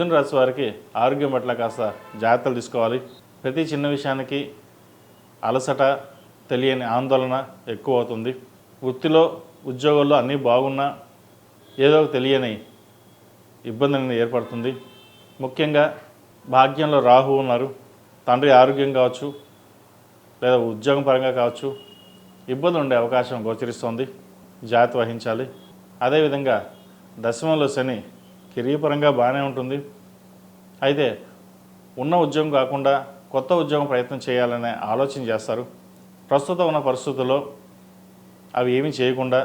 మిథున రాశి వారికి ఆరోగ్యం పట్ల కాస్త జాగ్రత్తలు తీసుకోవాలి. ప్రతి చిన్న విషయానికి అలసట, తెలియని ఆందోళన ఎక్కువ అవుతుంది. వృత్తిలో ఉద్యోగాల్లో అన్నీ బాగున్నా ఏదో తెలియని ఇబ్బంది అనేది ఏర్పడుతుంది. ముఖ్యంగా భాగ్యంలో రాహు ఉన్నారు. తండ్రి ఆరోగ్యం కావచ్చు, లేదా ఉద్యోగం పరంగా కావచ్చు, ఇబ్బంది ఉండే అవకాశం గోచరిస్తోంది. జాగ్రత్త వహించాలి. అదేవిధంగా దశమంలో శని కెరీర్ బాగానే ఉంటుంది. అయితే ఉన్న ఉద్యోగం కాకుండా కొత్త ఉద్యోగం ప్రయత్నం చేయాలనే ఆలోచన చేస్తారు. ప్రస్తుతం ఉన్న పరిస్థితుల్లో అవి ఏమీ చేయకుండా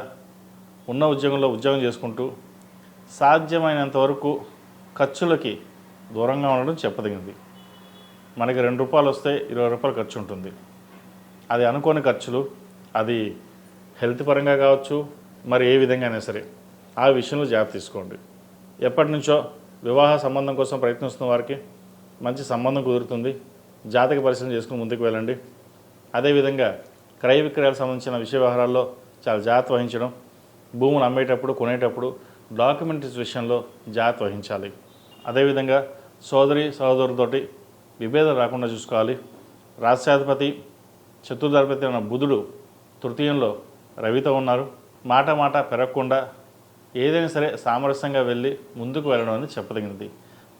ఉన్న ఉద్యోగంలో ఉద్యోగం చేసుకుంటూ సాధ్యమైనంత వరకు ఖర్చులకి దూరంగా ఉండడం చెప్పదగింది. మనకి ₹2 వస్తే ₹20 ఖర్చు ఉంటుంది. అది అనుకోని ఖర్చులు, అది హెల్త్ పరంగా కావచ్చు, మరి ఏ విధంగా అయినా సరే ఆ విషయంలో జాగ్రత్త తీసుకోండి. ఎప్పటి నుంచో వివాహ సంబంధం కోసం ప్రయత్నిస్తున్న వారికి మంచి సంబంధం కుదురుతుంది. జాతక పరిశీలన చేసుకుని ముందుకు వెళ్ళండి. అదేవిధంగా క్రయ విక్రయాలకు సంబంధించిన విషయ వ్యవహారాల్లో చాలా జాగ్రత్త వహించడం, భూములు అమ్మేటప్పుడు కొనేటప్పుడు డాక్యుమెంటరీస్ విషయంలో జాగ్రత్త వహించాలి. అదేవిధంగా సోదరులతోటి విభేదం రాకుండా చూసుకోవాలి. రాష్ట్రాధిపతి చతుర్థాధిపతి అయిన బుధుడు తృతీయంలో రవితో ఉన్నారు. మాట పెరగకుండా ఏదైనా సరే సామరస్యంగా వెళ్ళి ముందుకు వెళ్ళడం అనేది చెప్పదగినది.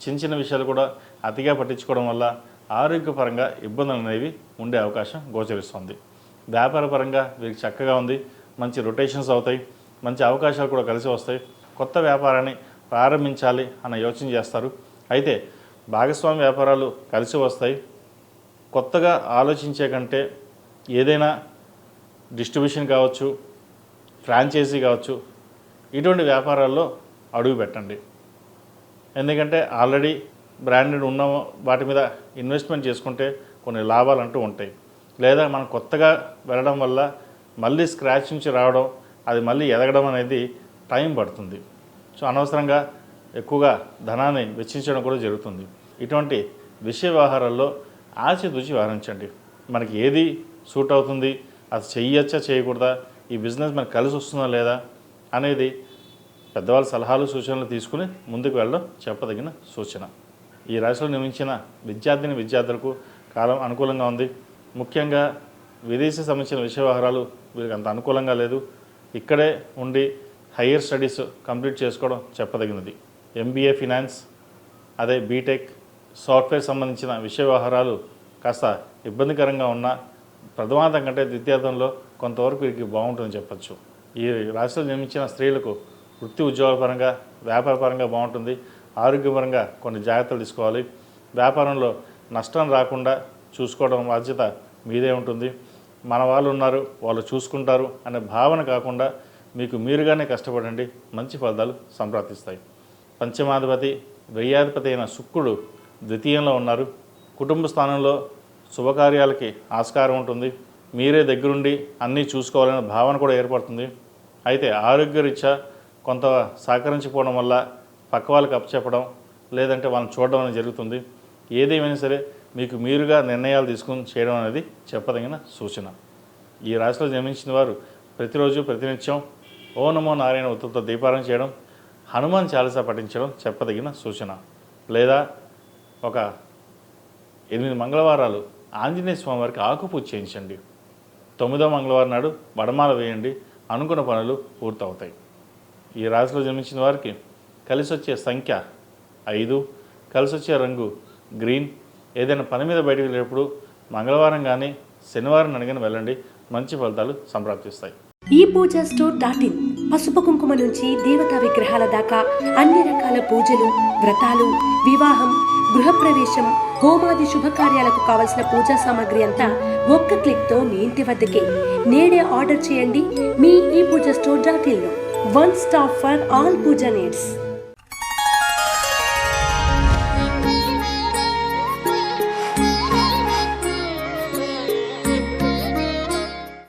చిన్న విషయాలు కూడా అతిగా పట్టించుకోవడం వల్ల ఆరోగ్యపరంగా ఇబ్బందులు అనేవి ఉండే అవకాశం గోచరిస్తుంది. వ్యాపారపరంగా వీరికి చక్కగా ఉంది. మంచి రొటేషన్స్ అవుతాయి. మంచి అవకాశాలు కూడా కలిసి వస్తాయి. కొత్త వ్యాపారాన్ని ప్రారంభించాలి అన్న యోచన చేస్తారు. అయితే భాగస్వామి వ్యాపారాలు కలిసి వస్తాయి. కొత్తగా ఆలోచించే కంటే ఏదైనా డిస్ట్రిబ్యూషన్ కావచ్చు, ఫ్రాంచైజీ కావచ్చు, ఇటువంటి వ్యాపారాల్లో అడుగు పెట్టండి. ఎందుకంటే ఆల్రెడీ బ్రాండెడ్ ఉన్న వాటి మీద ఇన్వెస్ట్మెంట్ చేసుకుంటే కొన్ని లాభాలు అంటూ ఉంటాయి. లేదా మనం కొత్తగా వెళ్ళడం వల్ల మళ్ళీ స్క్రాచ్ నుంచి రావడం, అది మళ్ళీ ఎదగడం అనేది టైం పడుతుంది. సో అనవసరంగా ఎక్కువగా ధనాన్ని వెచ్చించడం కూడా జరుగుతుంది. ఇటువంటి విషయ వ్యవహారాల్లో ఆచితూచి వ్యవహరించండి. మనకి ఏది సూట్ అవుతుంది, అది చెయ్యొచ్చా చేయకూడదా, ఈ బిజినెస్ మనకు కలిసి వస్తుందా లేదా అనేది పెద్దవాళ్ళ సలహాలు సూచనలు తీసుకుని ముందుకు వెళ్ళడం చెప్పదగిన సూచన. ఈ రాశిలో నిర్మించిన విద్యార్థులకు కాలం అనుకూలంగా ఉంది. ముఖ్యంగా విదేశీ సంబంధించిన విషయ వ్యవహారాలు వీరికి అంత అనుకూలంగా లేదు. ఇక్కడే ఉండి హయ్యర్ స్టడీస్ కంప్లీట్ చేసుకోవడం చెప్పదగినది. MBA ఫినాన్స్, అదే బీటెక్, సాఫ్ట్వేర్ సంబంధించిన విషయ వ్యవహారాలు కాస్త ఇబ్బందికరంగా ఉన్న ప్రథమార్థం కంటే ద్వితీయార్థంలో కొంతవరకు వీరికి బాగుంటుందని చెప్పచ్చు. ఈ రాశిలో నిర్మించిన స్త్రీలకు వృత్తి ఉద్యోగాల పరంగా, వ్యాపార పరంగా బాగుంటుంది. ఆరోగ్యపరంగా కొన్ని జాగ్రత్తలు తీసుకోవాలి. వ్యాపారంలో నష్టం రాకుండా చూసుకోవడం బాధ్యత మీదే ఉంటుంది. మన వాళ్ళు ఉన్నారు, వాళ్ళు చూసుకుంటారు అనే భావన కాకుండా మీకు మీరుగానే కష్టపడండి. మంచి ఫలితాలు సంప్రాప్తిస్తాయి. పంచమాధిపతి, వ్యయాధిపతి అయిన శుక్రుడు ద్వితీయంలో ఉన్నారు. కుటుంబ స్థానంలో శుభకార్యాలకి ఆస్కారం ఉంటుంది. మీరే దగ్గరుండి అన్నీ చూసుకోవాలనే భావన కూడా ఏర్పడుతుంది. అయితే ఆరోగ్యరీత్యా కొంత సహకరించిపోవడం వల్ల పక్క వాళ్ళకి అప్పచెప్పడం, లేదంటే వాళ్ళని చూడడం అనేది జరుగుతుంది. ఏదేమైనా సరే మీకు మీరుగా నిర్ణయాలు తీసుకుని చేయడం అనేది చెప్పదగిన సూచన. ఈ రాశిలో జన్మించిన వారు ప్రతిరోజు ప్రతినిత్యం ఓ నమో నారాయణ ఉత్తులతో దీపారాధన చేయడం, హనుమాన్ చాలీసా పఠించడం చెప్పదగిన సూచన. లేదా ఒక 8 మంగళవారాలు ఆంజనేయ స్వామి వారికి ఆకుపూజ చేయించండి. 9వ మంగళవారం నాడు వడమాల వేయండి. అనుకున్న పనులు పూర్తవుతాయి. ఈ రాశిలో జన్మించిన వారికి కలిసి వచ్చే సంఖ్య 5, కలిసి వచ్చే రంగు గ్రీన్. ఏదైనా పని మీద బయటకు వెళ్ళేటప్పుడు మంగళవారం కానీ శనివారం అనగానే వెళ్ళండి. మంచి ఫలితాలు సంప్రాప్తిస్తాయి. ePoojaStore.in పసుపు కుంకుమ నుంచి దేవతా విగ్రహాల దాకా అన్ని రకాల పూజలు, వ్రతాలు, వివాహం, గృహప్రవేశం, హోమాది శుభకార్యాలకు కావలసిన పూజా సామాగ్రి అంతా ఒక్క క్లిక్తో మీ ఇంటి వద్దకే. నేడే ఆర్డర్ చేయండి మీ ePoojaStore.in లో. One stop for all puja needs.